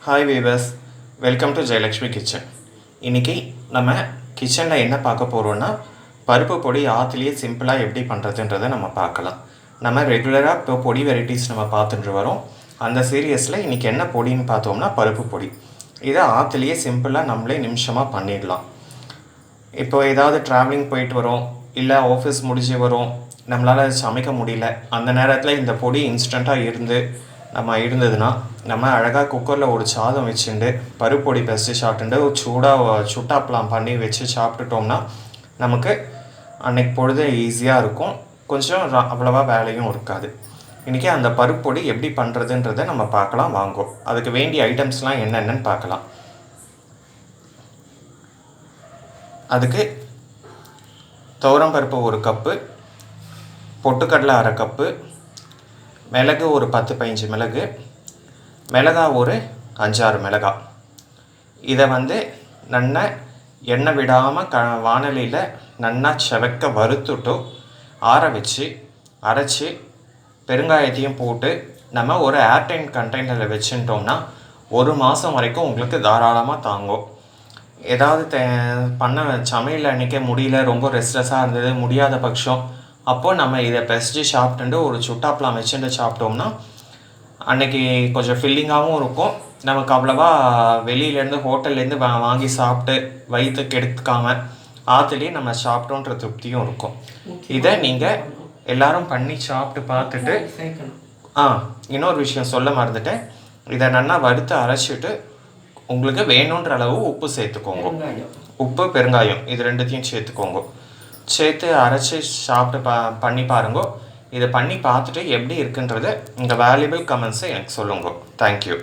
Hi viewers, welcome to Jayalakshmi kitchen. இன்றைக்கி நம்ம கிச்சனில் என்ன பார்க்க போகிறோன்னா, பருப்பு பொடி ஆற்றுலேயே சிம்பிளாக எப்படி பண்ணுறதுன்றதை நம்ம பார்க்கலாம். நம்ம ரெகுலராக இப்போ பொடி வெரைட்டிஸ் நம்ம பார்த்துட்டு வரோம். அந்த சீரியஸில் இன்றைக்கி என்ன பொடின்னு பார்த்தோம்னா பருப்பு பொடி. இதை ஆற்றுலேயே சிம்பிளாக நம்மளே நிமிஷமாக பண்ணிடலாம். இப்போ ஏதாவது ட்ராவலிங் போயிட்டு வரோம், இல்லை ஆஃபீஸ் முடிஞ்சு வரோம், நம்மளால் சமைக்க முடியல, அந்த நேரத்தில் இந்த பொடி இன்ஸ்டண்ட்டாக இருந்ததுன்னா நம்ம அழகாக குக்கரில் ஒரு சாதம் வச்சுட்டு பருப்பொடி பெஸ்ட்டு சாப்பிட்டுட்டு சுட்டாப்பெலாம் பண்ணி வச்சு சாப்பிட்டுட்டோம்னா நமக்கு அன்றைக்கு பொழுது ஈஸியாக இருக்கும். கொஞ்சம் அவ்வளோவா வேலையும் இருக்காது. இன்றைக்கி அந்த பருப்பொடி எப்படி பண்ணுறதுன்றதை நம்ம பார்க்கலாம் வாங்கோ. அதுக்கு வேண்டிய ஐட்டம்ஸ்லாம் என்னென்னு பார்க்கலாம். அதுக்கு துவரம் பருப்பு 1 கப்பு, பொட்டுக்கடலை 1/2 கப்பு, மிளகு ஒரு 10-15 மிளகு, மிளகா ஒரு 5-6 மிளகா. இதை நல்லா எண்ணெய் விடாமல் வானலியில் நல்லா செவக்க வறுத்துட்டு ஆற வச்சு அரைச்சி பெருங்காயத்தையும் போட்டு நம்ம ஒரு ஏர்டைன் கண்டெய்னரில் வச்சுட்டோம்னா 1 மாதம் வரைக்கும் உங்களுக்கு தாராளமாக தாங்கும். ஏதாவது சமையல் அன்றைக்கே முடியல, ரொம்ப ரெஸ்ட்லெஸ்ஸாக இருந்தது, முடியாத பட்சம் அப்போது நம்ம இதை பெஸ்ட்டு சாப்பிட்டுட்டு ஒரு சுட்டாப்பெலாம் வச்சுட்டு சாப்பிட்டோம்னா அன்றைக்கி கொஞ்சம் ஃபில்லிங்காகவும் இருக்கும். நமக்கு அவ்வளவா வெளியிலேருந்து ஹோட்டல்லேருந்து வாங்கி சாப்பிட்டு வயிற்றுக்கு எடுத்துக்காமல் ஆற்றுலேயே நம்ம சாப்பிட்டோன்ற திருப்தியும் இருக்கும். இதை நீங்கள் எல்லோரும் பண்ணி சாப்பிட்டு பார்த்துட்டு இன்னொரு விஷயம் சொல்ல மறந்துட்டேன். இதை நல்லா வறுத்து அரைச்சிட்டு உங்களுக்கு வேணுன்ற அளவு உப்பு சேர்த்துக்கோங்க. உப்பு, பெருங்காயம் இது 2த்தையும் சேர்த்து அரைச்சி சாப்பிட்டு பண்ணி பாருங்க. இதை பண்ணி பார்த்துட்டு எப்படி இருக்குன்றதை உங்கள் வேல்யூபிள் கமெண்ட்ஸை எனக்கு சொல்லுங்க. தேங்க்யூ.